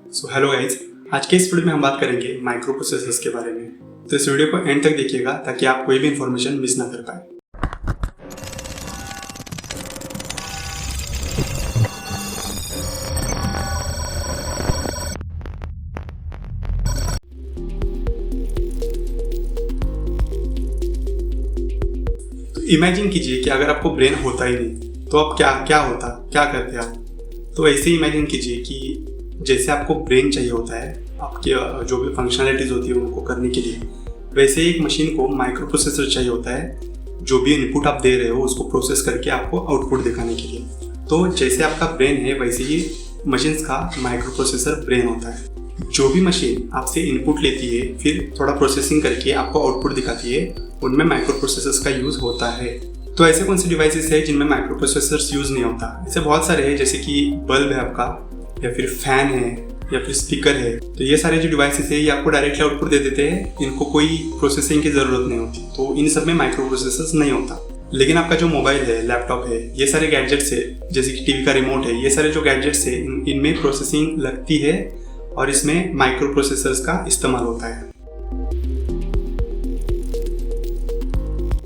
Hello guys, आज के इस वीडियो में हम बात करेंगे माइक्रो प्रोसेसर्स के बारे में। तो इस वीडियो को एंड तक देखिएगा ताकि आप कोई भी इंफॉर्मेशन मिस ना कर पाए। तो इमेजिन कीजिए कि अगर आपको ब्रेन होता ही नहीं तो आप क्या करते आप। तो ऐसे इमेजिन कीजिए कि जैसे आपको ब्रेन चाहिए होता है आपके जो भी फंक्शनैलिटीज होती है उनको करने के लिए, वैसे एक मशीन को माइक्रो प्रोसेसर चाहिए होता है जो भी इनपुट आप दे रहे हो उसको प्रोसेस करके आपको आउटपुट दिखाने के लिए। तो जैसे आपका ब्रेन है वैसे ही मशीन्स का माइक्रो प्रोसेसर ब्रेन होता है। जो भी मशीन आपसे इनपुट लेती है फिर थोड़ा प्रोसेसिंग करके आपको आउटपुट दिखाती है, उनमें माइक्रो प्रोसेसर्स का यूज़ होता है। तो ऐसे कौन से डिवाइसेस है जिनमें माइक्रो प्रोसेसर्स यूज़ नहीं होता? ऐसे बहुत सारे हैं, जैसे कि बल्ब है आपका, या फिर फैन है, या फिर स्पीकर है। तो ये सारे जो डिवाइसेस है ये आपको डायरेक्टली आउटपुट दे देते हैं, इनको कोई प्रोसेसिंग की ज़रूरत नहीं होती। तो इन सब में माइक्रो प्रोसेसर्स नहीं होता। लेकिन आपका जो मोबाइल है, लैपटॉप है, ये सारे गैजेट्स है, जैसे कि टीवी का रिमोट है, ये सारे जो गैजेट्स है इनमें प्रोसेसिंग लगती है और इसमें माइक्रो प्रोसेसर्स का इस्तेमाल होता है।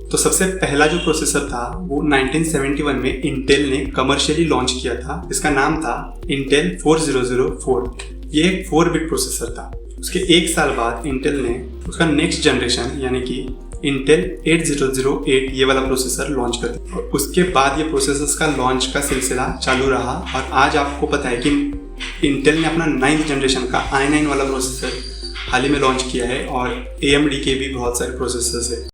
तो सबसे पहला जो प्रोसेसर था वो 1971 में इंटेल ने कमर्शियली लॉन्च किया था। इसका नाम था इंटेल 4004। ये एक 4 बिट प्रोसेसर था। उसके एक साल बाद इंटेल ने उसका नेक्स्ट जनरेशन यानी कि इंटेल 8008 ये वाला प्रोसेसर लॉन्च कर दिया। और उसके बाद ये प्रोसेसर्स का लॉन्च का सिलसिला चालू रहा और आज आपको पता है कि इंटेल ने अपना 9th जनरेशन का i9 वाला प्रोसेसर हाल ही में लॉन्च किया है और AMD के भी बहुत सारे प्रोसेसर्स है।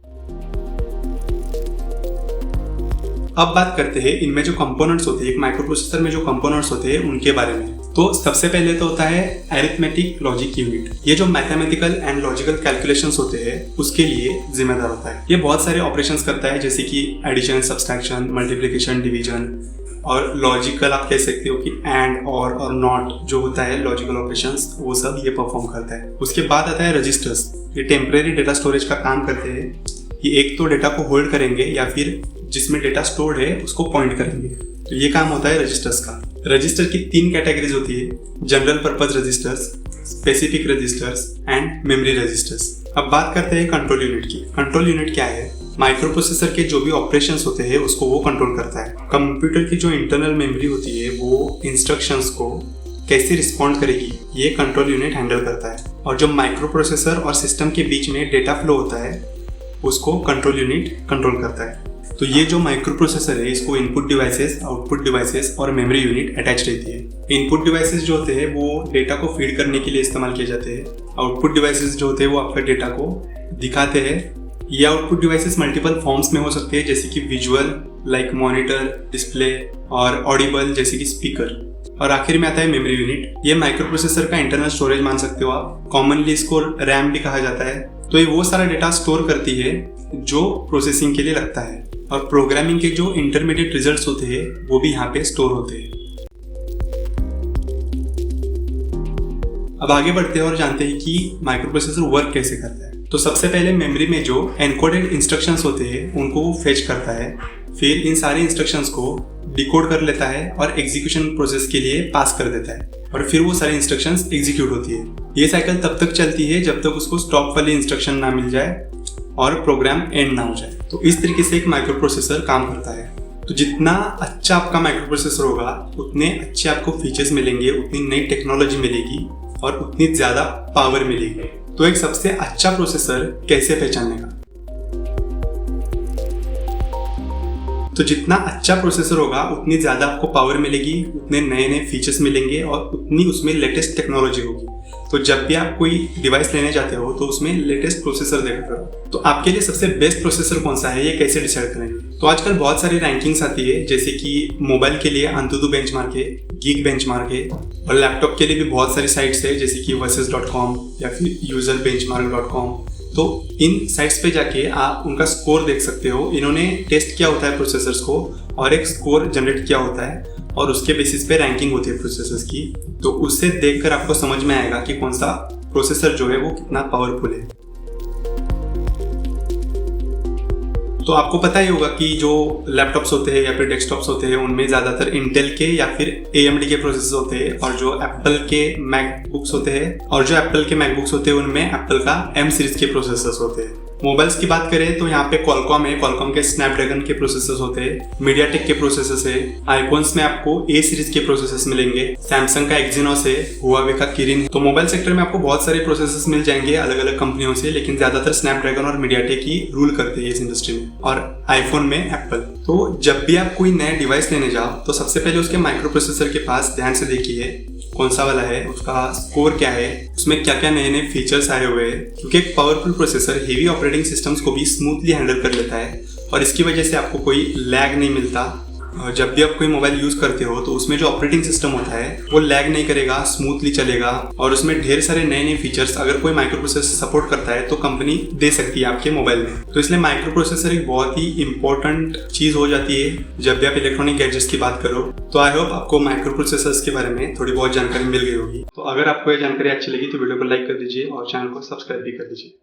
अब बात करते हैं इनमें जो कंपोनेंट्स होते हैं, एक माइक्रो प्रोसेसर में जो कंपोनेंट्स होते हैं उनके बारे में। तो सबसे पहले तो होता है अरिथमेटिक लॉजिक यूनिट। ये जो मैथमेटिकल एंड लॉजिकल कैलकुलेशंस होते हैं उसके लिए जिम्मेदार होता है। ये बहुत सारे ऑपरेशंस करता है, जैसे कि एडिशन, सब्सट्रैक्शन, मल्टीप्लिकेशन, डिवीजन। और लॉजिकल आप कह सकते हो कि एंड और नॉट जो होता है लॉजिकल ऑपरेशंस, वो सब ये परफॉर्म करता है। उसके बाद आता है रजिस्टर्स। ये टेम्परेरी डेटा स्टोरेज का काम करते हैं। ये एक तो डेटा को होल्ड करेंगे या फिर जिसमें डेटा स्टोर्ड है उसको पॉइंट करेंगे। तो ये काम होता है रजिस्टर्स का। रजिस्टर की 3 कैटेगरीज होती है, general purpose registers, specific registers and memory registers. अब बात करते हैं कंट्रोल यूनिट की। कंट्रोल यूनिट क्या है? माइक्रो प्रोसेसर के जो भी ऑपरेशंस होते हैं उसको वो कंट्रोल करता है। कंप्यूटर की जो इंटरनल मेमोरी होती है वो इंस्ट्रक्शंस को कैसे रिस्पॉन्ड करेगी ये कंट्रोल यूनिट हैंडल करता है। और जो माइक्रो प्रोसेसर और सिस्टम के बीच में डेटा फ्लो होता है उसको कंट्रोल यूनिट कंट्रोल करता है। तो ये जो माइक्रो प्रोसेसर है इसको इनपुट डिवाइसेस, आउटपुट डिवाइसेस और मेमोरी यूनिट अटैच रहती है। इनपुट डिवाइसेस जो होते हैं वो डेटा को फीड करने के लिए इस्तेमाल किए जाते हैं। आउटपुट डिवाइसेस जो होते हैं वो आपका डेटा को दिखाते हैं। ये आउटपुट डिवाइसेस मल्टीपल फॉर्म्स में हो सकते हैं, जैसे कि विजुअल लाइक मॉनिटर, डिस्प्ले, और ऑडिबल जैसे कि स्पीकर। और आखिर में आता है मेमोरी यूनिट। ये माइक्रो प्रोसेसर का इंटरनल स्टोरेज मान सकते हो आप। कॉमनली इसको रैम भी कहा जाता है। तो ये वो सारा डेटा स्टोर करती है जो प्रोसेसिंग के लिए लगता है। और प्रोग्रामिंग के जो इंटरमीडिएट रिजल्ट्स होते हैं वो भी यहाँ पे स्टोर होते हैं। अब आगे बढ़ते हैं और जानते हैं कि माइक्रो प्रोसेसर वर्क कैसे करता है। तो सबसे पहले मेमोरी में जो एनकोडेड इंस्ट्रक्शंस होते हैं उनको वो फेच करता है, फिर इन सारे इंस्ट्रक्शंस को डिकोड कर लेता है और एग्जीक्यूशन प्रोसेस के लिए पास कर देता है, और फिर वो सारी इंस्ट्रक्शंस एग्जीक्यूट होती है। ये साइकिल तब तक चलती है जब तक उसको स्टॉप वाली इंस्ट्रक्शन ना मिल जाए और प्रोग्राम एंड ना हो जाए। तो इस तरीके से एक माइक्रो प्रोसेसर काम करता है। तो जितना अच्छा आपका माइक्रो प्रोसेसर होगा उतने अच्छे आपको फीचर्स मिलेंगे, उतनी नई टेक्नोलॉजी मिलेगी और उतनी ज़्यादा पावर मिलेगी। तो एक सबसे अच्छा प्रोसेसर कैसे पहचानने का? तो जितना अच्छा प्रोसेसर होगा उतनी ज़्यादा आपको पावर मिलेगी, उतने नए नए फीचर्स मिलेंगे और उतनी उसमें लेटेस्ट टेक्नोलॉजी होगी। तो जब भी आप कोई डिवाइस लेने जाते हो तो उसमें लेटेस्ट प्रोसेसर देखा करो। तो आपके लिए सबसे बेस्ट प्रोसेसर कौन सा है ये कैसे डिसाइड करेंगे? तो आजकल बहुत सारी रैंकिंग्स आती है, जैसे कि मोबाइल के लिए अंतुतु बेंचमार्क है, गीक बेंचमार्क है, और लैपटॉप के लिए भी बहुत सारी साइट्स है जैसे कि versus.com या फिर userbenchmark.com। तो इन साइट्स पे जाके आप उनका स्कोर देख सकते हो। इन्होंने टेस्ट किया होता है प्रोसेसर्स को और एक स्कोर जनरेट किया होता है और उसके बेसिस पे रैंकिंग होती है प्रोसेसर्स की। तो उससे देखकर आपको समझ में आएगा कि कौन सा प्रोसेसर जो है वो कितना पावरफुल है। तो आपको पता ही होगा कि जो लैपटॉप्स होते हैं या फिर डेस्कटॉप्स होते हैं उनमें ज़्यादातर इंटेल के या फिर AMD के प्रोसेसर होते हैं, और जो एप्पल के मैकबुक्स होते हैं उनमें एप्पल का M सीरीज के प्रोसेसर्स होते हैं। मोबाइल्स की बात करें तो यहाँ पे क्वालकॉम है, क्वालकॉम के स्नैपड्रैगन के प्रोसेसर्स होते हैं, मीडियाटेक के प्रोसेसर्स है, आईफोन्स में आपको A सीरीज के प्रोसेसर्स मिलेंगे, सैमसंग का एक्जिनोस है, हुआवे का किरिन। तो मोबाइल सेक्टर में आपको बहुत सारे प्रोसेसर्स मिल जाएंगे अलग अलग कंपनियों से, लेकिन ज्यादातर स्नैपड्रैगन और मीडियाटेक ही रूल करते हैं इस इंडस्ट्री में, और आईफोन में एप्पल। तो जब भी आप कोई नया डिवाइस लेने जाओ तो सबसे पहले उसके माइक्रो प्रोसेसर के पास ध्यान से देखिए कौन सा वाला है, उसका स्कोर क्या है, उसमें क्या क्या नए नए फीचर्स आए हुए हैं, क्योंकि एक powerful processor heavy operating systems को भी स्मूथली हैंडल कर लेता है और इसकी वजह से आपको कोई लैग नहीं मिलता। जब भी आप कोई मोबाइल यूज करते हो तो उसमें जो ऑपरेटिंग सिस्टम होता है वो लैग नहीं करेगा, स्मूथली चलेगा, और उसमें ढेर सारे नए नए फीचर्स अगर कोई माइक्रो प्रोसेसर सपोर्ट करता है तो कंपनी दे सकती है आपके मोबाइल में। तो इसलिए माइक्रो प्रोसेसर एक बहुत ही इंपॉर्टेंट चीज हो जाती है जब भी आप इलेक्ट्रॉनिक गैजेट्स की बात करो। तो आई होप आपको माइक्रो प्रोसेसर्स के बारे में थोड़ी बहुत जानकारी मिल गई होगी। तो अगर आपको ये जानकारी अच्छी लगी तो वीडियो को लाइक कर दीजिए और चैनल को सब्सक्राइब भी कर दीजिए।